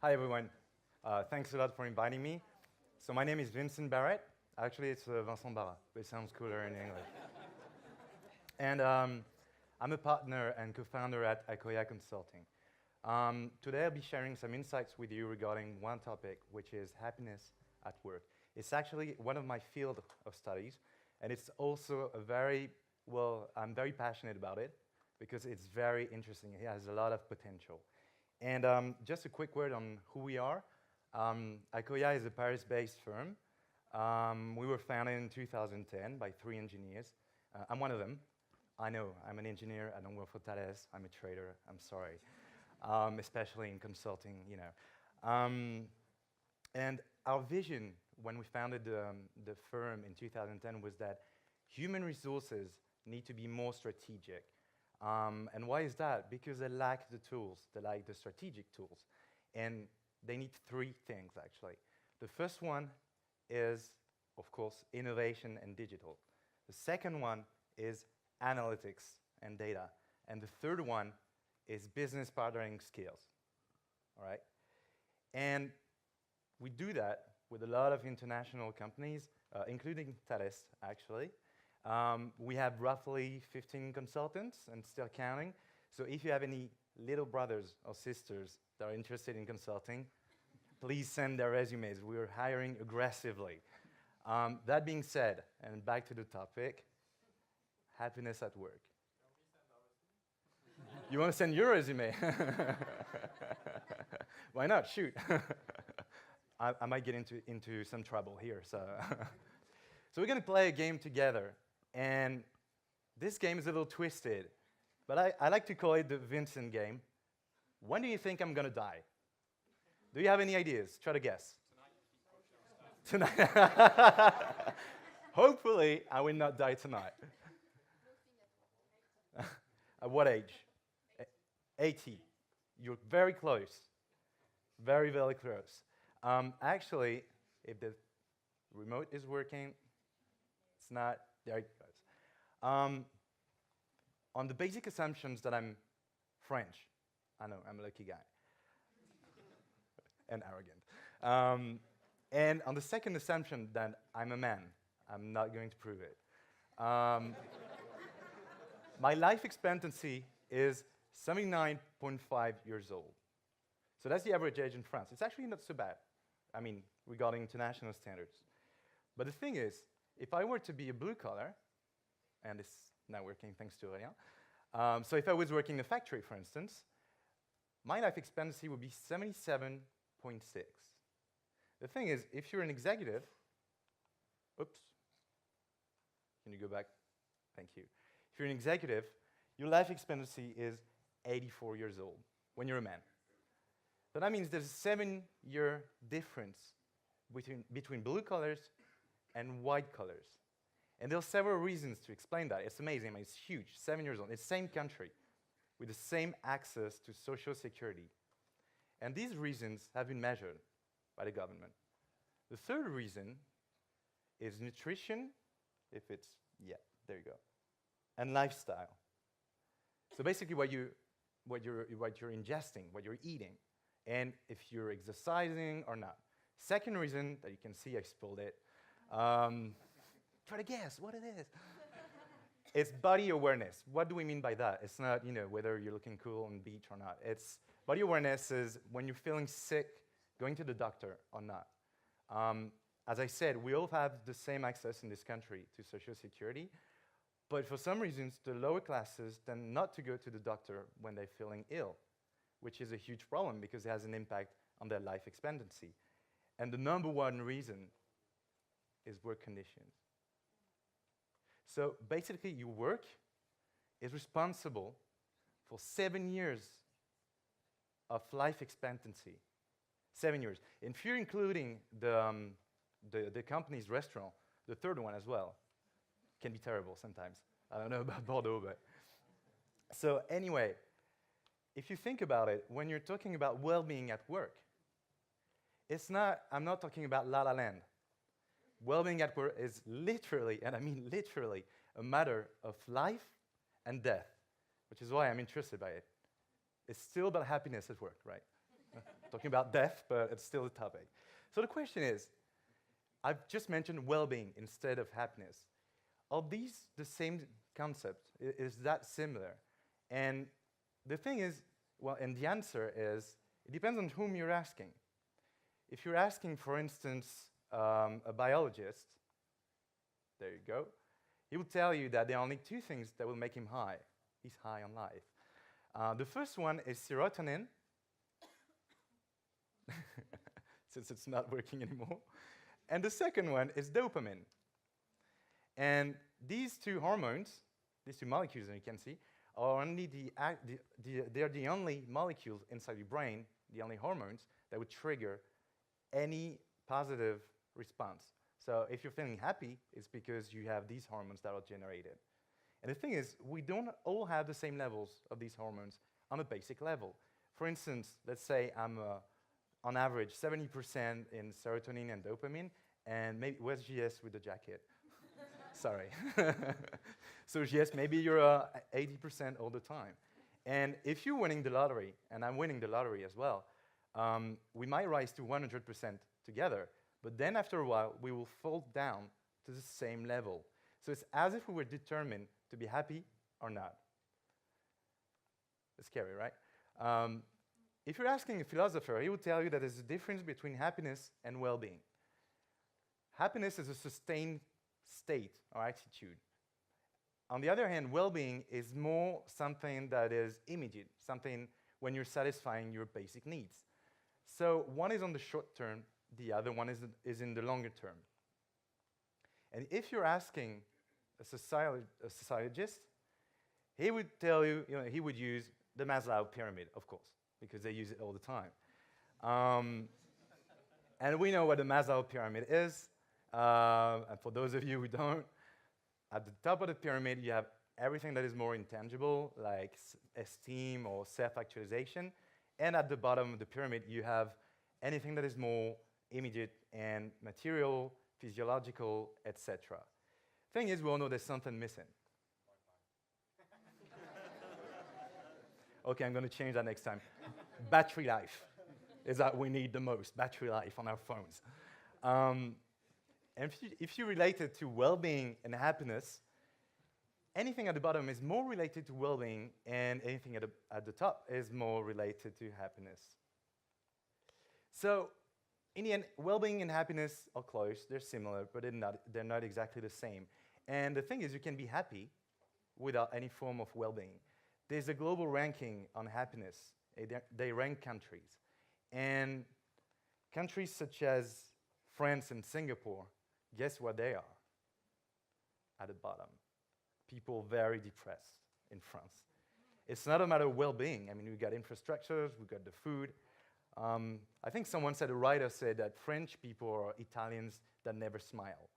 Hi, everyone. Thanks a lot for inviting me. So my name is Vincent Barat. Actually, it's Vincent Barat, but it sounds cooler in English. And I'm a partner and co-founder at Ikea Consulting. Today, I'll be sharing some insights with you regarding one topic, which is happiness at work. It's actually one of my field of studies, and it's also I'm very passionate about it because it's very interesting. It has a lot of potential. And just a quick word on who we are. Ikea is a Paris-based firm. We were founded in 2010 by 3 engineers. I'm one of them. I know, I'm an engineer. I don't work for Thales. I'm a trader. I'm sorry. Especially in consulting, you know. And our vision when we founded the firm in 2010 was that human resources need to be more strategic. And why is that? Because they lack the tools, they lack the strategic tools. And they need 3 things, actually. The first one is, of course, innovation and digital. The second one is analytics and data. And the third one is business partnering skills, all right? And we do that with a lot of international companies, including Thales, actually. We have roughly 15 consultants and still counting. So if you have any little brothers or sisters that are interested in consulting, please send their resumes. We're hiring aggressively. That being said, and back to the topic, happiness at work. You want to send your resume? Why not? Shoot. I might get into some trouble here. So we're going to play a game together. And this game is a little twisted, but I like to call it the Vincent Game. When do you think I'm going to die? Do you have any ideas? Try to guess. Tonight. Hopefully, I will not die tonight. At what age? 80. You're very close. Very, very close. Actually, if the remote is working, it's not. There it goes. On the basic assumptions that I'm French, I know, I'm a lucky guy. And arrogant. And on the second assumption that I'm a man, I'm not going to prove it. My life expectancy is 79.5 years old. So that's the average age in France. It's actually not so bad, I mean, regarding international standards. But the thing is, if I were to be a blue collar, and it's not working thanks to Aurélien, so if I was working in a factory, for instance, my life expectancy would be 77.6. The thing is, if you're an executive, oops, can you go back? Thank you. If you're an executive, your life expectancy is 84 years old when you're a man. So that means there's a 7-year difference between blue collars and white collars. And there are several reasons to explain that. It's amazing. I mean, it's huge. 7 years old. It's the same country with the same access to social security. And these reasons have been measured by the government. The third reason is nutrition, if it's, yeah, there you go, and lifestyle. So basically what you're ingesting, what you're eating, and if you're exercising or not. Second reason that you can see, I spilled it. Try to guess what it is. It's body awareness. What do we mean by that? It's not, whether you're looking cool on the beach or not. It's body awareness is when you're feeling sick, going to the doctor or not. As I said, we all have the same access in this country to Social Security, but for some reasons, the lower classes tend not to go to the doctor when they're feeling ill, which is a huge problem because it has an impact on their life expectancy. And the number one reason is work conditions. So basically, your work is responsible for 7 years of life expectancy. 7 years. And if you're including the company's restaurant, the third one as well, can be terrible sometimes. I don't know about Bordeaux, but. So anyway, if you think about it, when you're talking about well-being at work, I'm not talking about La La Land. Well-being at work is literally, and I mean literally, a matter of life and death, which is why I'm interested by it. It's still about happiness at work, right? Talking about death, but it's still a topic. So the question is, I've just mentioned well-being instead of happiness. Are these the same concept? Is that similar? And the thing is, well, and the answer is, it depends on whom you're asking. If you're asking, for instance, a biologist, there you go, he will tell you that there are only two things that will make him high. He's high on life. The first one is serotonin, since it's not working anymore. And the second one is dopamine. And these two hormones, these two molecules, as you can see, are only they're the only molecules inside your brain, the only hormones that would trigger any positive response. So if you're feeling happy, it's because you have these hormones that are generated. And the thing is, we don't all have the same levels of these hormones on a basic level. For instance, let's say I'm on average 70% in serotonin and dopamine, and maybe, where's GS with the jacket? Sorry. So GS, maybe you're 80% all the time. And if you're winning the lottery, and I'm winning the lottery as well, we might rise to 100% together, but then after a while, we will fall down to the same level. So it's as if we were determined to be happy or not. It's scary, right? If you're asking a philosopher, he will tell you that there's a difference between happiness and well-being. Happiness is a sustained state or attitude. On the other hand, well-being is more something that is immediate, something when you're satisfying your basic needs. So one is on the short term, the other one is in the longer term. And if you're asking a sociologist, he would tell you, he would use the Maslow pyramid, of course, because they use it all the time. And we know what the Maslow pyramid is. And for those of you who don't, at the top of the pyramid, you have everything that is more intangible, like esteem or self-actualization. And at the bottom of the pyramid, you have anything that is more immediate and material, physiological, etc. Thing is, we all know there's something missing. Okay, I'm going to change that next time. Battery life is that we need the most, battery life on our phones. And if you relate it to well-being and happiness, anything at the bottom is more related to well-being, and anything at the top is more related to happiness. So, in the end, well-being and happiness are close, they're similar, but they're not exactly the same. And the thing is, you can be happy without any form of well-being. There's a global ranking on happiness. They rank countries. And countries such as France and Singapore, guess what they are? At the bottom. People very depressed in France. It's not a matter of well-being. I mean, we've got infrastructures, we've got the food. I think someone said, a writer said that French people are Italians that never smile.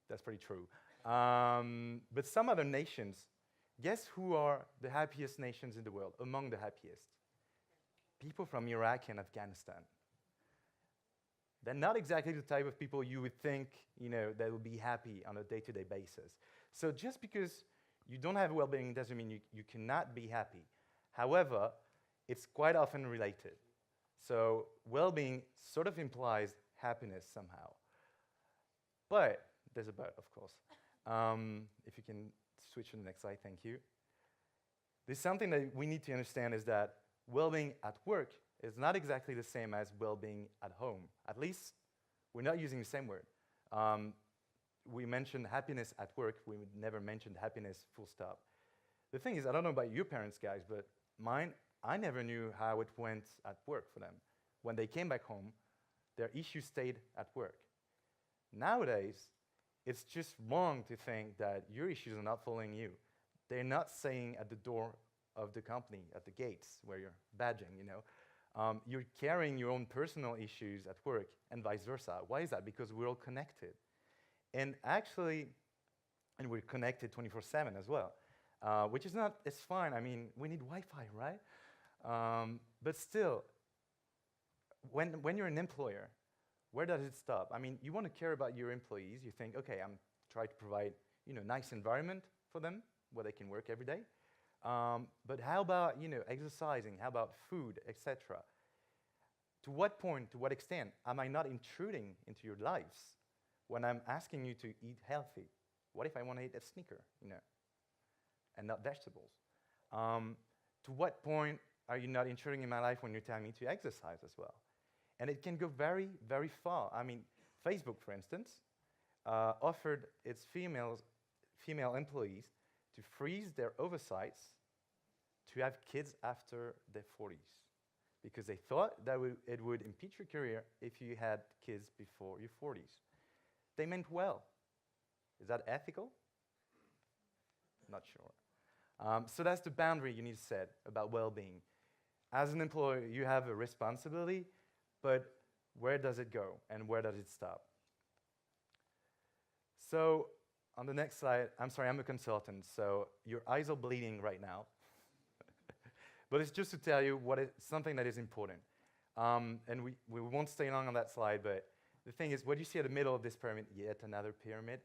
That's pretty true. But some other nations, guess who are the happiest nations in the world, among the happiest? People from Iraq and Afghanistan. They're not exactly the type of people you would think, that will be happy on a day-to-day basis. So just because you don't have well-being doesn't mean you cannot be happy. However, it's quite often related. So well-being sort of implies happiness somehow. But there's a but, of course. If you can switch to the next slide, thank you. There's something that we need to understand is that well-being at work is not exactly the same as well-being at home. At least, we're not using the same word. We mentioned happiness at work. We would never mention happiness full stop. The thing is, I don't know about your parents, guys, but mine, I never knew how it went at work for them. When they came back home, their issues stayed at work. Nowadays, it's just wrong to think that your issues are not following you. They're not staying at the door of the company, at the gates where you're badging, You're carrying your own personal issues at work and vice versa. Why is that? Because we're all connected. And actually, and we're connected 24/7 as well, which is not, it's fine. I mean, we need Wi-Fi, right? But still, when you're an employer, where does it stop? I mean, you want to care about your employees. You think, okay, I'm trying to provide, nice environment for them where they can work every day. But how about, exercising? How about food, etc.? To what point, to what extent am I not intruding into your lives when I'm asking you to eat healthy? What if I want to eat a Snicker, and not vegetables? To what point are you not intruding in my life when you're telling me to exercise as well? And it can go very, very far. I mean, Facebook, for instance, offered its female employees to freeze their oversights to have kids after their 40s, because they thought that it would impeach your career if you had kids before your 40s. They meant well. Is that ethical? Not sure. So that's the boundary you need to set about well-being. As an employer, you have a responsibility, but where does it go and where does it stop? So on the next slide, I'm sorry, I'm a consultant, so your eyes are bleeding right now. But it's just to tell you something that is important. And we won't stay long on that slide, but the thing is, what you see at the middle of this pyramid, yet another pyramid,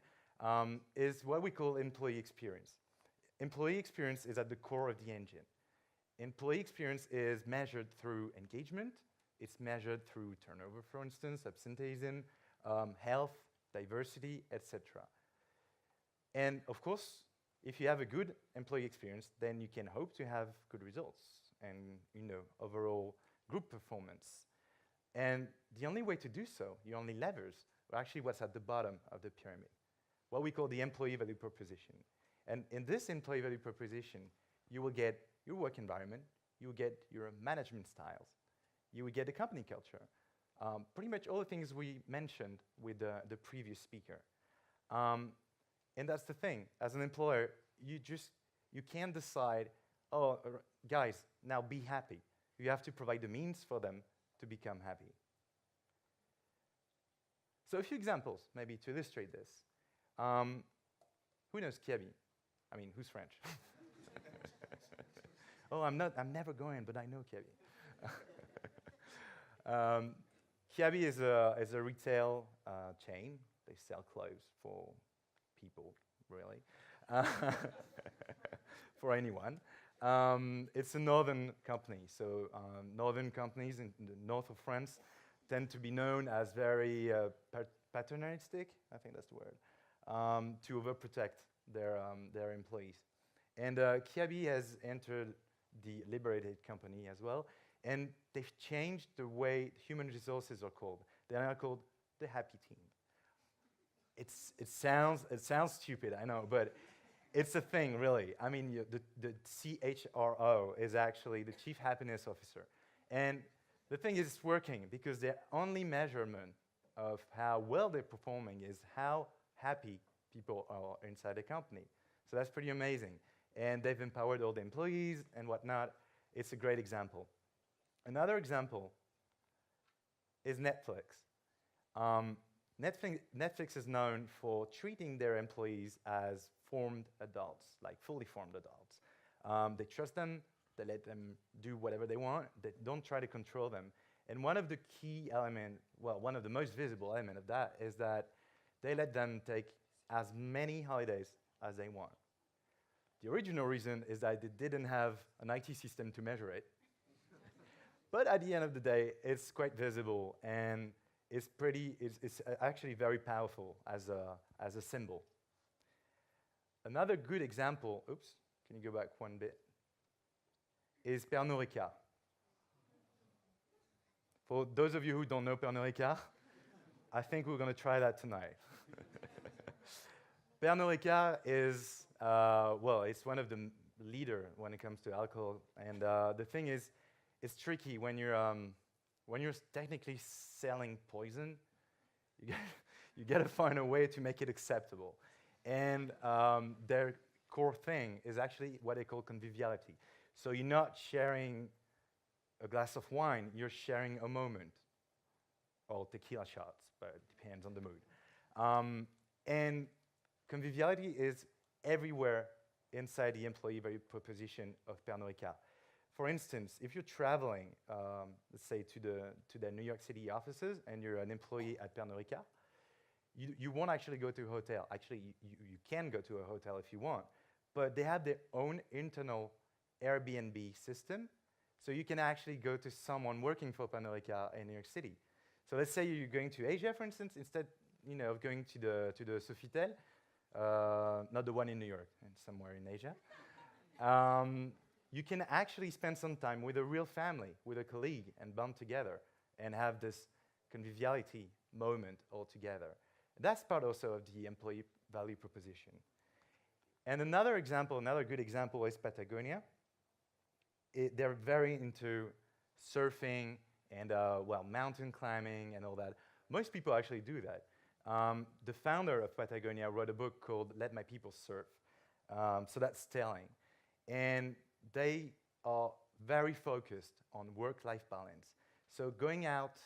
is what we call employee experience. Employee experience is at the core of the engine. Employee experience is measured through engagement. It's measured through turnover, for instance, absenteeism, health, diversity, etc. And of course, if you have a good employee experience, then you can hope to have good results and overall group performance. And the only way to do so, your only levers, are actually what's at the bottom of the pyramid, what we call the employee value proposition. And in this employee value proposition, you will get your work environment, you will get your management styles, you will get the company culture, pretty much all the things we mentioned with the previous speaker. And that's the thing. As an employer, you can't decide, oh, guys, now be happy. You have to provide the means for them to become happy. So a few examples, maybe, to illustrate this. Who knows Kiabi? I mean, who's French? Oh, I'm never going, but I know Kiabi. Kiabi is a retail chain. They sell clothes for people, really, for anyone. It's a northern company, so northern companies in the north of France tend to be known as very paternalistic, I think that's the word, to overprotect their employees. And Kiabi has entered the liberated company as well, and they've changed the way human resources are called. They are now called the happy team. It sounds stupid, I know, but it's a thing, really. I mean, the CHRO is actually the Chief Happiness Officer. And the thing is, it's working because the only measurement of how well they're performing is how happy people are inside the company. So that's pretty amazing. And they've empowered all the employees and whatnot. It's a great example. Another example is Netflix. Netflix is known for treating their employees as formed adults, like fully formed adults. They trust them, they let them do whatever they want, they don't try to control them. And one of the key elements, well, one of the most visible elements of that is that they let them take as many holidays as they want. The original reason is that they didn't have an IT system to measure it. But at the end of the day, it's quite visible, and it's actually very powerful as a symbol. Another good example, oops, can you go back one bit, is Pernod Ricard. For those of you who don't know Pernod Ricard, I think we're going to try that tonight. Pernod Ricard is, it's one of the leader when it comes to alcohol, and the thing is, it's tricky when you're technically selling poison. You got to find a way to make it acceptable. And their core thing is actually what they call conviviality. So you're not sharing a glass of wine, you're sharing a moment. Or tequila shots, but it depends on the mood. And conviviality is everywhere inside the employee value proposition of Pernod Ricard. For instance, if you're traveling, let's say to the New York City offices, and you're an employee at Pernod Ricard, you won't actually go to a hotel. Actually, you can go to a hotel if you want, but they have their own internal Airbnb system. So you can actually go to someone working for Pernod Ricard in New York City. So let's say you're going to Asia, for instance, instead of going to the Sofitel, not the one in New York, and somewhere in Asia. You can actually spend some time with a real family, with a colleague, and bond together, and have this conviviality moment all together. That's part also of the employee value proposition. And another good example is Patagonia. They're very into surfing and, mountain climbing and all that. Most people actually do that. The founder of Patagonia wrote a book called Let My People Surf. So that's telling. And they are very focused on work-life balance. So going out,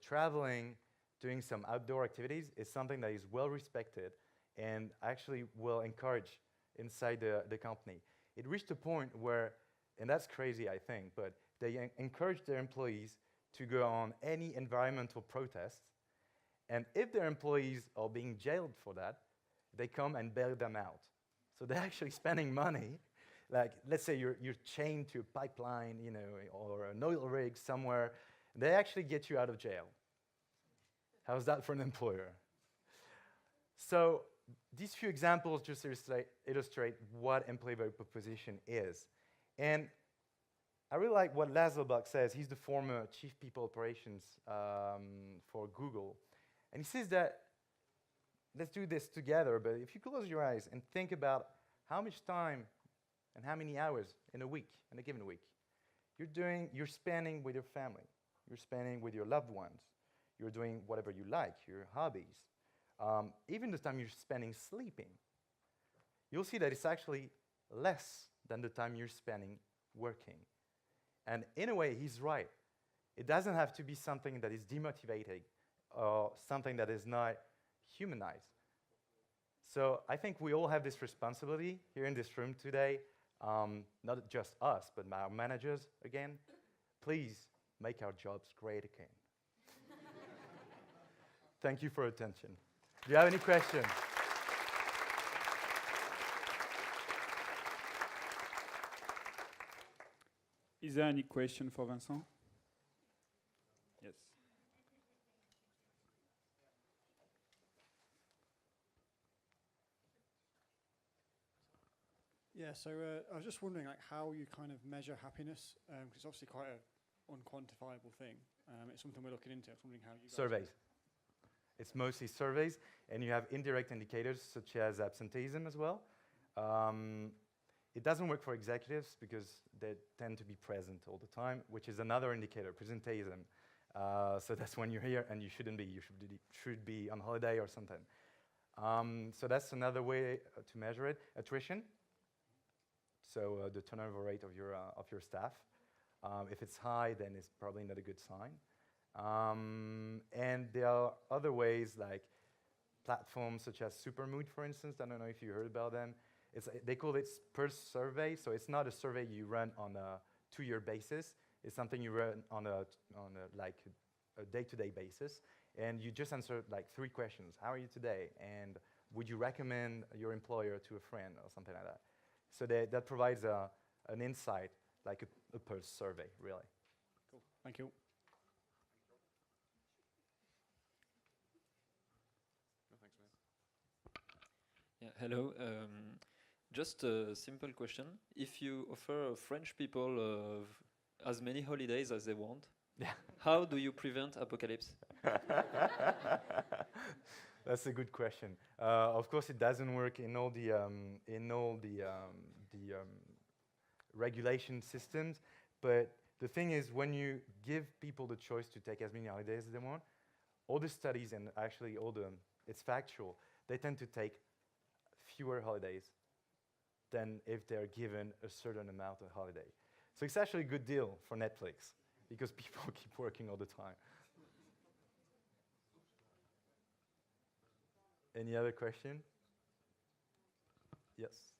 traveling, doing some outdoor activities is something that is well respected and actually will encourage inside the company. It reached a point where, and that's crazy, I think, but they encourage their employees to go on any environmental protests. And if their employees are being jailed for that, they come and bail them out. So they're actually spending money. Like, let's say you're chained to a pipeline, or an oil rig somewhere. They actually get you out of jail. How's that for an employer? So these few examples just illustrate what employee value proposition is. And I really like what Laszlo Bock says. He's the former chief people operations for Google. And he says that, let's do this together, but if you close your eyes and think about how much time and how many hours in a given week, you're spending with your family, you're spending with your loved ones, you're doing whatever you like, your hobbies, even the time you're spending sleeping, you'll see that it's actually less than the time you're spending working. And in a way, he's right. It doesn't have to be something that is demotivating or something that is not humanized. So I think we all have this responsibility here in this room today, not just us, but our managers, again. Please make our jobs great again. Thank you for your attention. Do you have any questions? Is there any question for Vincent? Yes. Yeah, so I was just wondering how you kind of measure happiness, because it's obviously quite an unquantifiable thing. It's something we're looking into. I was wondering how you guys... Surveys. It's mostly surveys, and you have indirect indicators such as absenteeism as well. It doesn't work for executives because they tend to be present all the time, which is another indicator, presenteeism. So that's when you're here and you shouldn't be. You should be on holiday or something. So that's another way to measure it. Attrition. So the turnover rate of your staff. If it's high, then it's probably not a good sign. And there are other ways like platforms such as Supermood, for instance. I don't know if you heard about them. They call it Pulse survey. So it's not a survey you run on a 2-year basis. It's something you run on a day-to-day basis. And you just answer like 3 questions. How are you today? And would you recommend your employer to a friend or something like that? So that provides an insight, like a Pulse survey, really. Cool. Thank you. Yeah, hello. Just a simple question. If you offer French people as many holidays as they want, yeah. How do you prevent apocalypse? That's a good question. Of course, it doesn't work in all the regulation systems. But the thing is, when you give people the choice to take as many holidays as they want, all the studies and actually it's factual, they tend to take fewer holidays than if they're given a certain amount of holiday. So it's actually a good deal for Netflix because people keep working all the time. Any other question? Yes.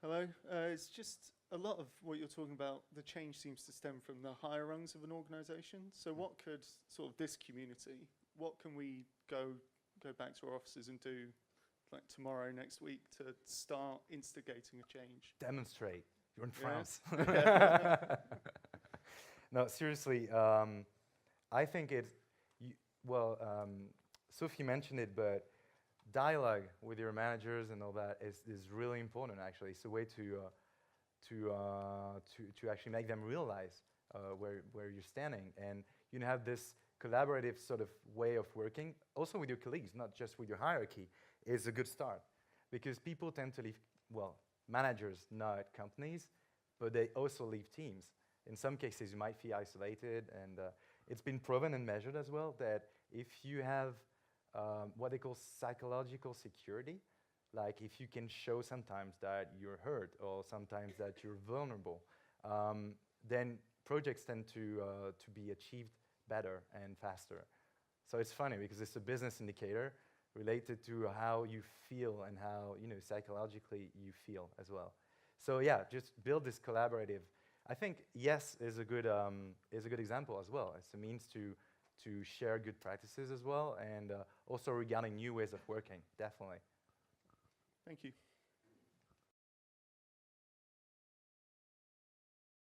Hello. It's just a lot of what you're talking about, the change seems to stem from the higher rungs of an organisation. So what could sort of this community, what can we go go back to our offices and do like tomorrow, next week, to start instigating a change? Demonstrate. You're in Yeah. France. No, seriously, I think it's, Sophie mentioned it, but dialogue with your managers and all that is really important, actually. It's a way to actually make them realize where you're standing. And you have this collaborative sort of way of working, also with your colleagues, not just with your hierarchy, is a good start. Because people tend to leave, managers, not companies, but they also leave teams. In some cases, you might feel isolated, and it's been proven and measured as well that if you have what they call psychological security, like if you can show sometimes that you're hurt or sometimes that you're vulnerable, then projects tend to be achieved better and faster. So it's funny because it's a business indicator related to how you feel and how psychologically you feel as well. So yeah, just build this collaborative. I think YES is a good example as well. It's a means to share good practices as well, and also regarding new ways of working, definitely. Thank you.